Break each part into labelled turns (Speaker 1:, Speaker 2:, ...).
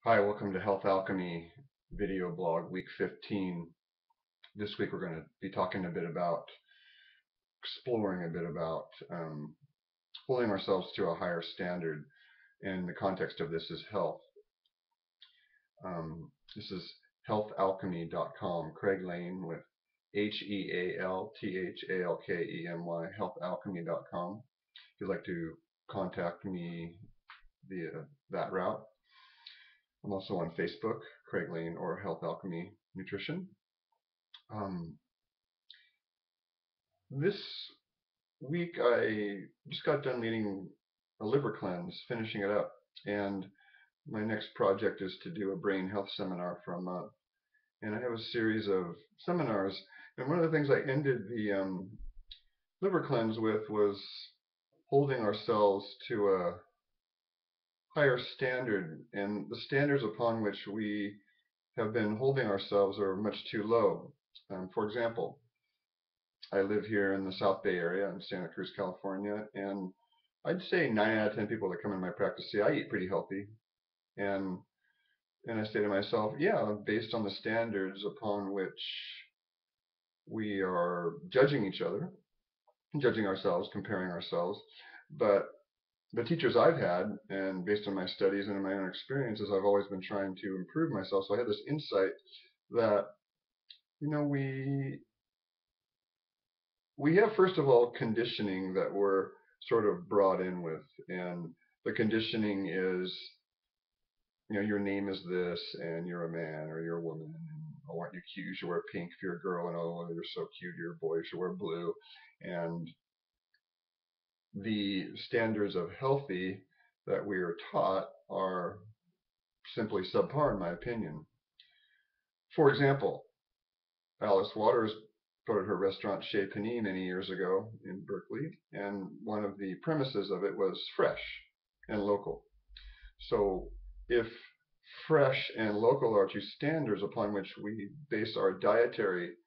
Speaker 1: Hi, welcome to Health Alchemy video blog week 15. This week we're going to be talking exploring a bit about holding ourselves to a higher standard, and the context of this is health. This is healthalchemy.com, Craig Lane with HEALTHALKEMY, healthalchemy.com. If you'd like to contact me via that route. I'm also on Facebook, Craig Lane or Health Alchemy Nutrition. This week I just got done leading a liver cleanse, finishing it up, and my next project is to do a brain health seminar for a month. And I have a series of seminars, and one of the things I ended the liver cleanse with was holding ourselves to a higher standard, and the standards upon which we have been holding ourselves are much too low. For example, I live here in the South Bay area in Santa Cruz, California, and I'd say 9 out of 10 people that come in my practice say I eat pretty healthy. And I say to myself, yeah, based on the standards upon which we are judging each other, judging ourselves, comparing ourselves. But the teachers I've had, and based on my studies and in my own experiences, I've always been trying to improve myself. So I had this insight that, we have, first of all, conditioning that we're sort of brought in with. And the conditioning is, your name is this, and you're a man or you're a woman. And, oh, aren't you cute? You should wear pink if you're a girl. And oh, you're so cute. You're a boy. You should wear blue. And the standards of healthy that we are taught are simply subpar, in my opinion. For example, Alice Waters started her restaurant Chez Panisse many years ago in Berkeley, and one of the premises of it was fresh and local. So if fresh and local are two standards upon which we base our dietary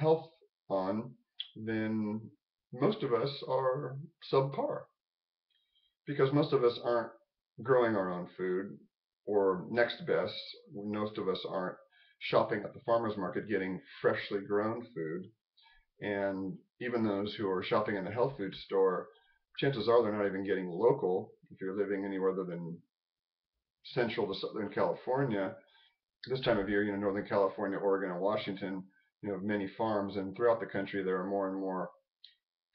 Speaker 1: health on, then most of us are subpar, because most of us aren't growing our own food, or next best, most of us aren't shopping at the farmer's market getting freshly grown food. And even those who are shopping in the health food store, chances are they're not even getting local. If you're living anywhere other than Central to Southern California, this time of year, Northern California, Oregon, and Washington, many farms, and throughout the country there are more and more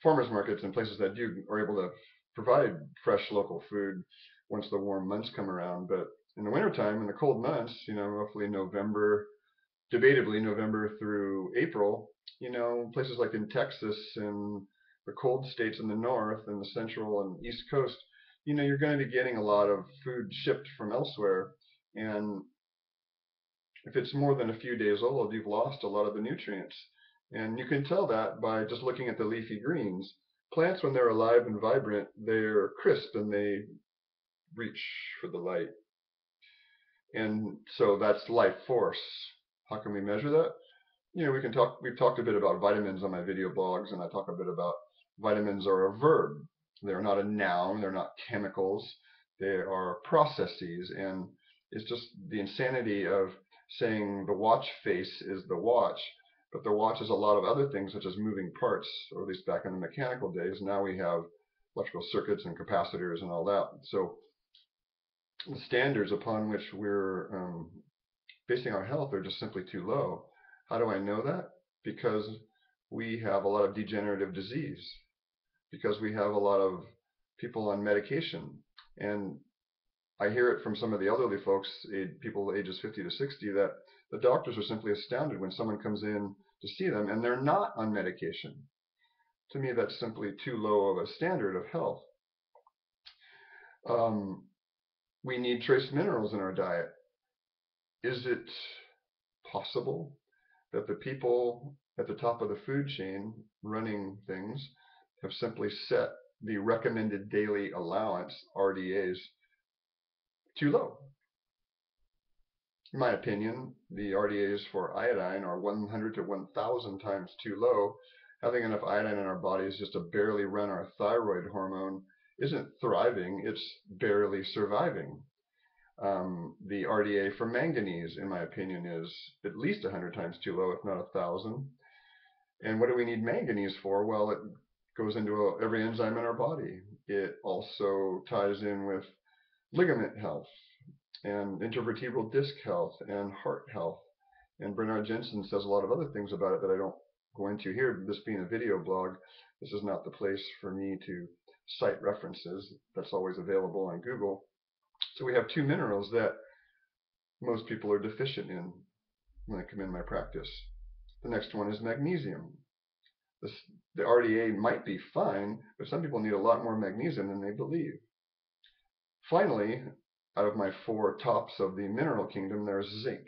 Speaker 1: farmers markets and places that are able to provide fresh local food once the warm months come around. But in the wintertime, in the cold months, roughly November, debatably November through April, places like in Texas and the cold states in the north and the central and east coast, you're going to be getting a lot of food shipped from elsewhere. And if it's more than a few days old, you've lost a lot of the nutrients. And you can tell that by just looking at the leafy greens. Plants, when they're alive and vibrant, they're crisp and they reach for the light. And so that's life force. How can we measure that? We've talked a bit about vitamins on my video blogs, and I talk a bit about vitamins are a verb. They're not a noun, they're not chemicals, they are processes. And it's just the insanity of saying the watch face is the watch, but the watch is a lot of other things such as moving parts, or at least back in the mechanical days. Now we have electrical circuits and capacitors and all that. So the standards upon which we're basing our health are just simply too low. How do I know that? Because we have a lot of degenerative disease, because we have a lot of people on medication. And I hear it from some of the elderly folks, people ages 50 to 60, that the doctors are simply astounded when someone comes in to see them and they're not on medication. To me, that's simply too low of a standard of health. We need trace minerals in our diet. Is it possible that the people at the top of the food chain running things have simply set the recommended daily allowance, RDAs, too low? In my opinion, the RDAs for iodine are 100 to 1,000 times too low. Having enough iodine in our bodies just to barely run our thyroid hormone isn't thriving, it's barely surviving. The RDA for manganese, in my opinion, is at least 100 times too low, if not 1,000. And what do we need manganese for? Well, it goes into every enzyme in our body. It also ties in with ligament health and intervertebral disc health and heart health. And Bernard Jensen says a lot of other things about it that I don't go into here. This being a video blog, this is not the place for me to cite references. That's always available on Google. So we have two minerals that most people are deficient in when they come in my practice. The next one is magnesium. The RDA might be fine, but some people need a lot more magnesium than they believe. Finally, out of my four tops of the mineral kingdom, there's zinc,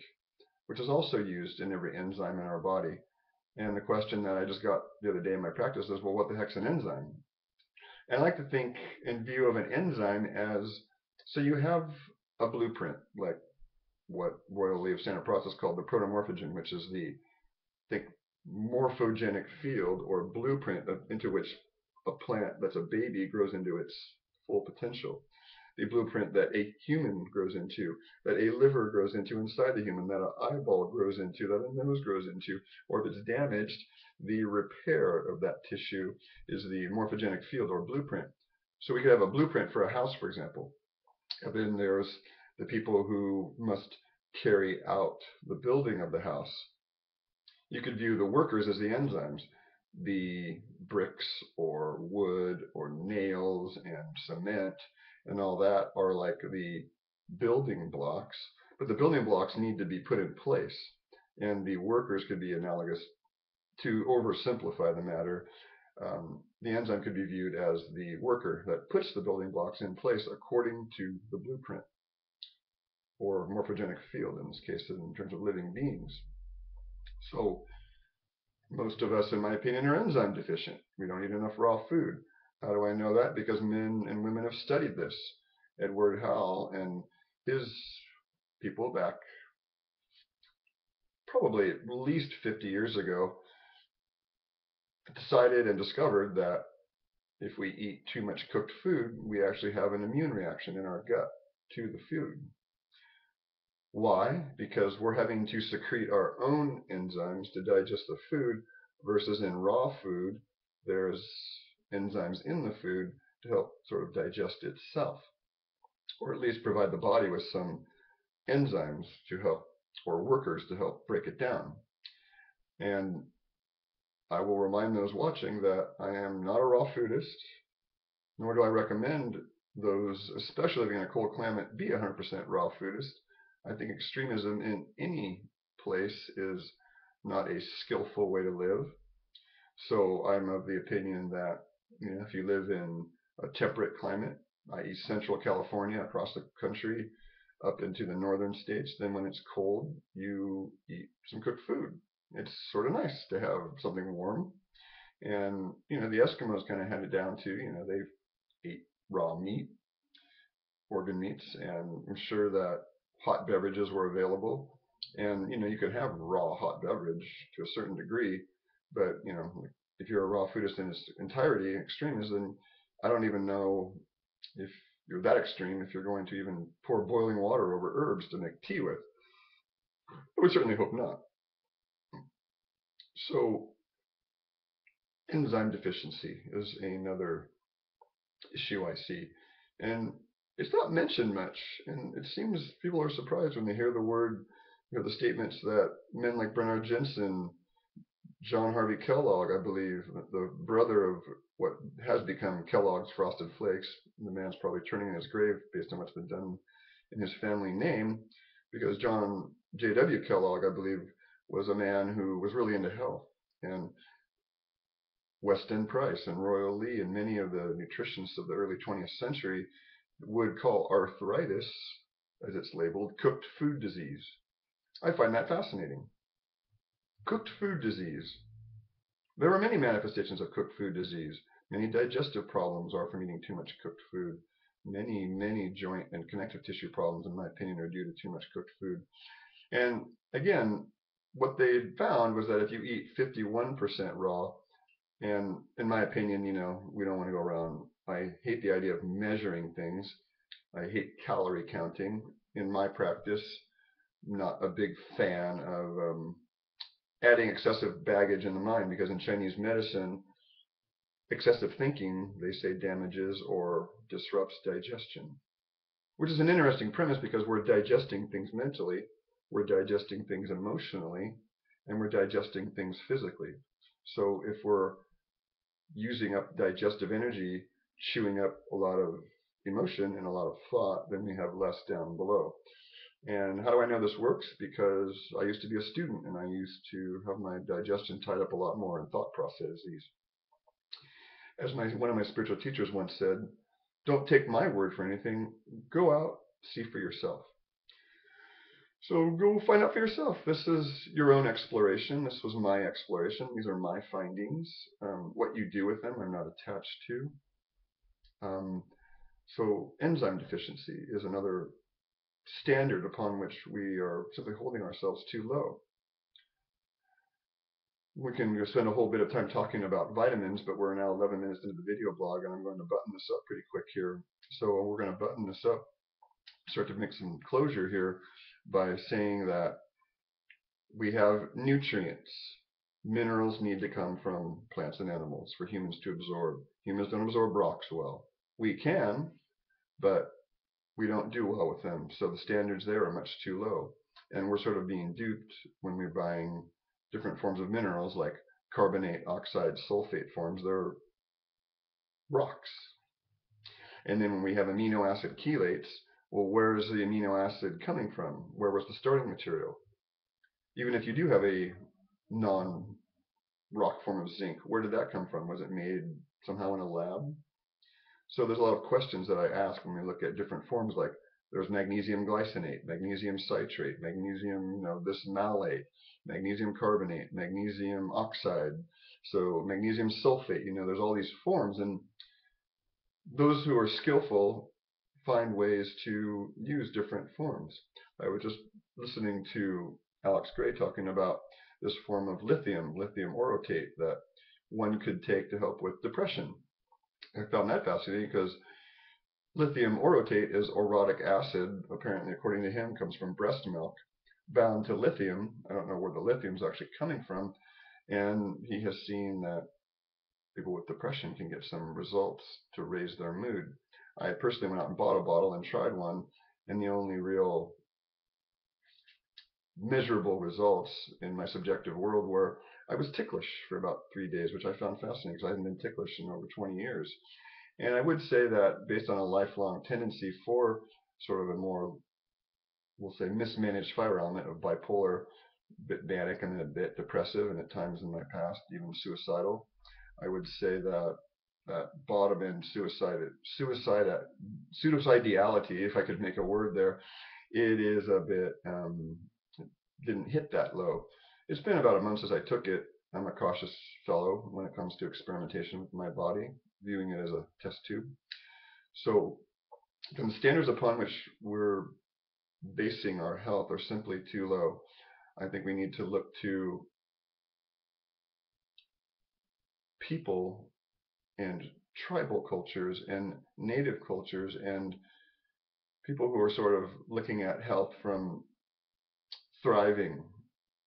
Speaker 1: which is also used in every enzyme in our body. And the question that I just got the other day in my practice is, well, what the heck's an enzyme? And I like to think in view of an enzyme as, so you have a blueprint, like what Royal Lee of Santa Process called the protomorphogen, which is the, think, morphogenic field or blueprint into which a plant that's a baby grows into its full potential. The blueprint that a human grows into, that a liver grows into inside the human, that an eyeball grows into, that a nose grows into, or if it's damaged, the repair of that tissue is the morphogenic field or blueprint. So we could have a blueprint for a house, for example. And then there's the people who must carry out the building of the house. You could view the workers as the enzymes. The bricks or wood or nails and cement and all that are like the building blocks, but the building blocks need to be put in place. And the workers could be analogous. To oversimplify the matter, the enzyme could be viewed as the worker that puts the building blocks in place according to the blueprint, or morphogenic field in this case, in terms of living beings. So most of us, in my opinion, are enzyme deficient. We don't eat enough raw food. How do I know that? Because men and women have studied this. Edward Howell and his people back probably at least 50 years ago decided and discovered that if we eat too much cooked food, we actually have an immune reaction in our gut to the food. Why? Because we're having to secrete our own enzymes to digest the food, versus in raw food, there's enzymes in the food to help sort of digest itself, or at least provide the body with some enzymes to help, or workers to help break it down. And I will remind those watching that I am not a raw foodist, nor do I recommend those, especially living in a cold climate, be 100% raw foodist. I think extremism in any place is not a skillful way to live. So I'm of the opinion that, you know, if you live in a temperate climate, i.e. Central California across the country up into the northern states, then when it's cold, you eat some cooked food. It's sort of nice to have something warm. And, you know, the Eskimos kind of had it down too. You know, they ate raw meat, organ meats, and I'm sure that hot beverages were available. And, you know, you could have raw hot beverage to a certain degree, but, you know, if you're a raw foodist in its entirety, extremist, then I don't even know if you're that extreme, if you're going to even pour boiling water over herbs to make tea with. I would certainly hope not. So enzyme deficiency is another issue I see. And it's not mentioned much. And it seems people are surprised when they hear the word, you know, the statements that men like Bernard Jensen, John Harvey Kellogg, I believe, the brother of what has become Kellogg's Frosted Flakes. The man's probably turning in his grave based on what's been done in his family name, because John J.W. Kellogg, I believe, was a man who was really into health. And Weston Price and Royal Lee and many of the nutritionists of the early 20th century would call arthritis, as it's labeled, cooked food disease. I find that fascinating. Cooked food disease. There are many manifestations of cooked food disease. Many digestive problems are from eating too much cooked food. Many joint and connective tissue problems, in my opinion, are due to too much cooked food. And again, what they found was that if you eat 51% raw, and in my opinion, you know, we don't want to go around. I hate the idea of measuring things. I hate calorie counting. in my practice, not a big fan of adding excessive baggage in the mind, because in Chinese medicine, excessive thinking, they say, damages or disrupts digestion, which is an interesting premise because we're digesting things mentally, we're digesting things emotionally, and we're digesting things physically. So if we're using up digestive energy, chewing up a lot of emotion and a lot of thought, then we have less down below. And how do I know this works? Because I used to be a student and I used to have my digestion tied up a lot more in thought processes. As one of my spiritual teachers once said, don't take my word for anything. Go out, see for yourself. So go find out for yourself. This is your own exploration. This was my exploration. These are my findings. What you do with them, I'm not attached to. So enzyme deficiency is another standard upon which we are simply holding ourselves too low. We can spend a whole bit of time talking about vitamins, but we're now 11 minutes into the video blog, and I'm going to button this up pretty quick here. So we're going to button this up, start to make some closure here by saying that we have nutrients. Minerals need to come from plants and animals for humans to absorb. Humans don't absorb rocks well. We can, but we don't do well with them. So the standards there are much too low. And we're sort of being duped when we're buying different forms of minerals like carbonate, oxide, sulfate forms. They're rocks. And then when we have amino acid chelates, well, where is the amino acid coming from? Where was the starting material? Even if you do have a non-rock form of zinc, where did that come from? Was it made somehow in a lab? So there's a lot of questions that I ask when we look at different forms, like there's magnesium glycinate, magnesium citrate, magnesium, this malate, magnesium carbonate, magnesium oxide, so magnesium sulfate, there's all these forms, and those who are skillful find ways to use different forms. I was just listening to Alex Gray talking about this form of lithium orotate, that one could take to help with depression. I found that fascinating because lithium orotate is orotic acid, apparently, according to him, comes from breast milk, bound to lithium. I don't know where the lithium is actually coming from. And he has seen that people with depression can get some results to raise their mood. I personally went out and bought a bottle and tried one, and the only real measurable results in my subjective world were I was ticklish for about 3 days, which I found fascinating because I hadn't been ticklish in over 20 years. And I would say that based on a lifelong tendency for sort of a more, we'll say, mismanaged fire element of bipolar, a bit manic and then a bit depressive, and at times in my past even suicidal, I would say that that bottom end suicidality, if I could make a word there, it is a bit, didn't hit that low. It's been about a month since I took it. I'm a cautious fellow when it comes to experimentation with my body, viewing it as a test tube. So the standards upon which we're basing our health are simply too low. I think we need to look to people and tribal cultures and native cultures and people who are sort of looking at health from thriving.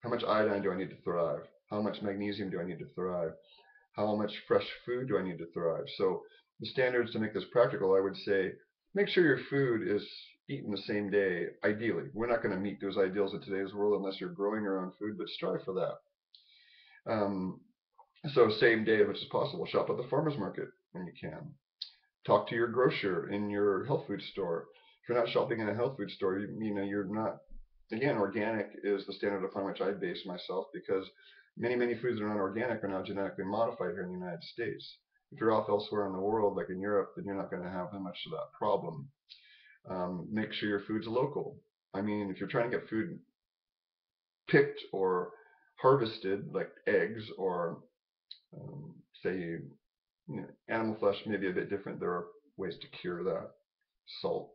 Speaker 1: How much iodine do I need to thrive? How much magnesium do I need to thrive? How much fresh food do I need to thrive? So the standards to make this practical, I would say, make sure your food is eaten the same day, ideally. We're not going to meet those ideals in today's world unless you're growing your own food, but strive for that. So same day, which is possible. Shop at the farmer's market when you can. Talk to your grocer in your health food store. If you're not shopping in a health food store, you're not. Again, organic is the standard upon which I base myself, because many foods that are not organic are now genetically modified here in the United States. If you're off elsewhere in the world, like in Europe, then you're not going to have that much of that problem. Make sure your food's local. I mean, if you're trying to get food picked or harvested, like eggs or say, animal flesh may be a bit different. There are ways to cure that, salt.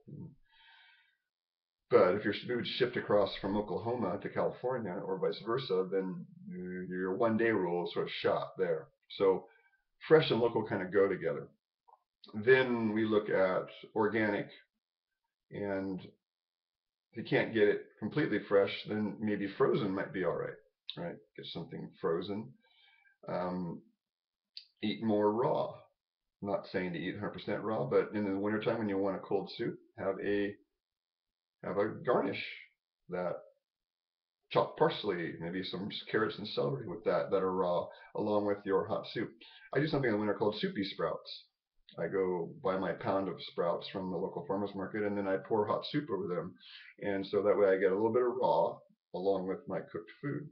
Speaker 1: But if your food's shipped across from Oklahoma to California or vice versa, then your 1-day rule is sort of shot there. So fresh and local kind of go together. Then we look at organic, and If you can't get it completely fresh, then maybe frozen might be all right, right? Get something frozen. Um, Eat more raw. I'm not saying to eat 100% raw, but in the wintertime when you want a cold soup, have a garnish that chopped parsley, maybe some carrots and celery with that are raw, along with your hot soup. I do something in the winter called soupy sprouts. I go buy my pound of sprouts from the local farmers market, and then I pour hot soup over them, and so that way I get a little bit of raw along with my cooked food.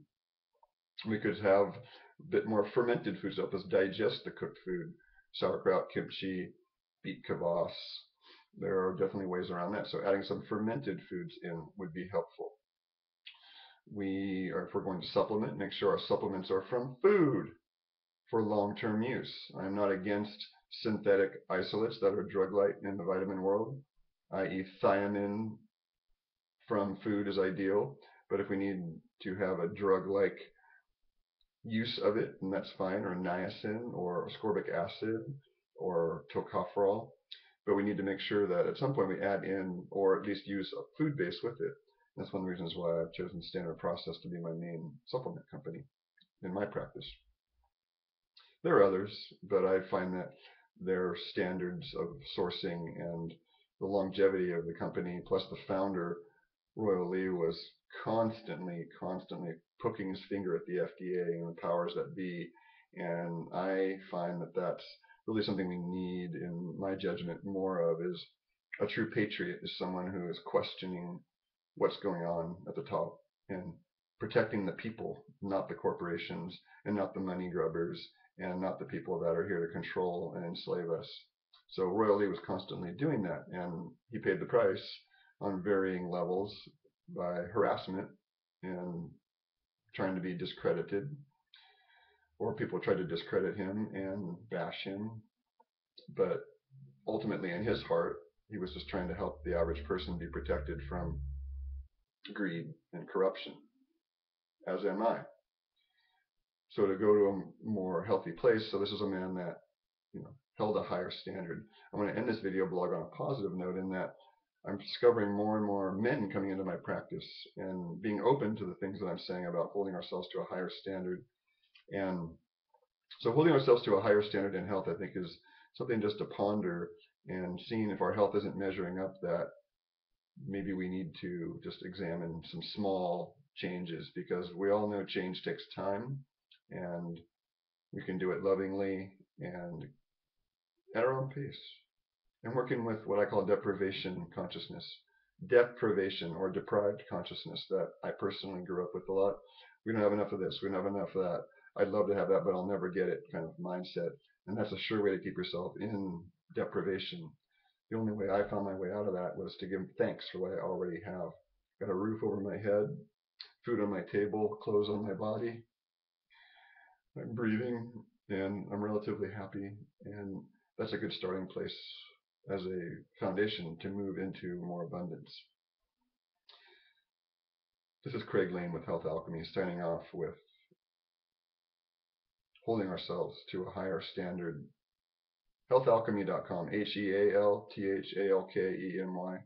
Speaker 1: We could have a bit more fermented foods to help us digest the cooked food. Sauerkraut, kimchi, beet kvass. There are definitely ways around that. So adding some fermented foods in would be helpful. If we're going to supplement, make sure our supplements are from food for long-term use. I'm not against synthetic isolates that are drug-like in the vitamin world, i.e. thiamine from food is ideal, but if we need to have a drug-like use of it, and that's fine, or niacin, or ascorbic acid, or tocopherol, but we need to make sure that at some point we add in, or at least use a food base with it. That's one of the reasons why I've chosen Standard Process to be my main supplement company in my practice. There are others, but I find that their standards of sourcing and the longevity of the company, plus the founder, Royal Lee, was constantly poking his finger at the FDA and the powers that be. And I find that that's really something we need, in my judgment, more of. Is a true patriot is someone who is questioning what's going on at the top and protecting the people, not the corporations, and not the money grubbers, and not the people that are here to control and enslave us. So Royal Lee was constantly doing that, and he paid the price on varying levels by harassment and trying to be discredited, or people tried to discredit him and bash him. But ultimately, in his heart, he was just trying to help the average person be protected from greed and corruption, as am I. So to go to a more healthy place, so this is a man that, held a higher standard. I want to end this video blog on a positive note, in that I'm discovering more and more men coming into my practice and being open to the things that I'm saying about holding ourselves to a higher standard. And so holding ourselves to a higher standard in health, I think, is something just to ponder, and seeing if our health isn't measuring up, that maybe we need to just examine some small changes, because we all know change takes time, and we can do it lovingly and at our own pace. And working with what I call deprivation consciousness, deprivation or deprived consciousness, that I personally grew up with a lot. We don't have enough of this, we don't have enough of that. I'd love to have that, but I'll never get it kind of mindset. And that's a sure way to keep yourself in deprivation. The only way I found my way out of that was to give thanks for what I already have. Got a roof over my head, food on my table, clothes on my body. I'm breathing, and I'm relatively happy. And that's a good starting place as a foundation to move into more abundance. This is Craig Lane with Health Alchemy, signing off with holding ourselves to a higher standard. HealthAlchemy.com, HealthAlchemy.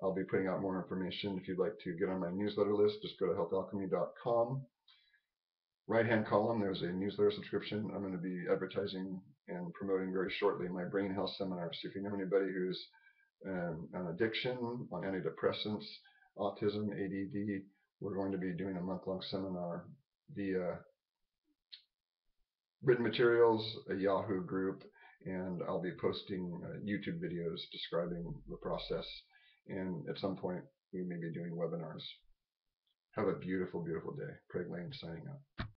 Speaker 1: I'll be putting out more information. If you'd like to get on my newsletter list, just go to HealthAlchemy.com. Right-hand column, there's a newsletter subscription. I'm going to be advertising and promoting very shortly my brain health seminar. So if you know anybody who's on addiction, on antidepressants, autism, ADD, we're going to be doing a month-long seminar via written materials, a Yahoo group, and I'll be posting YouTube videos describing the process. And at some point, we may be doing webinars. Have a beautiful, beautiful day. Craig Lane signing out.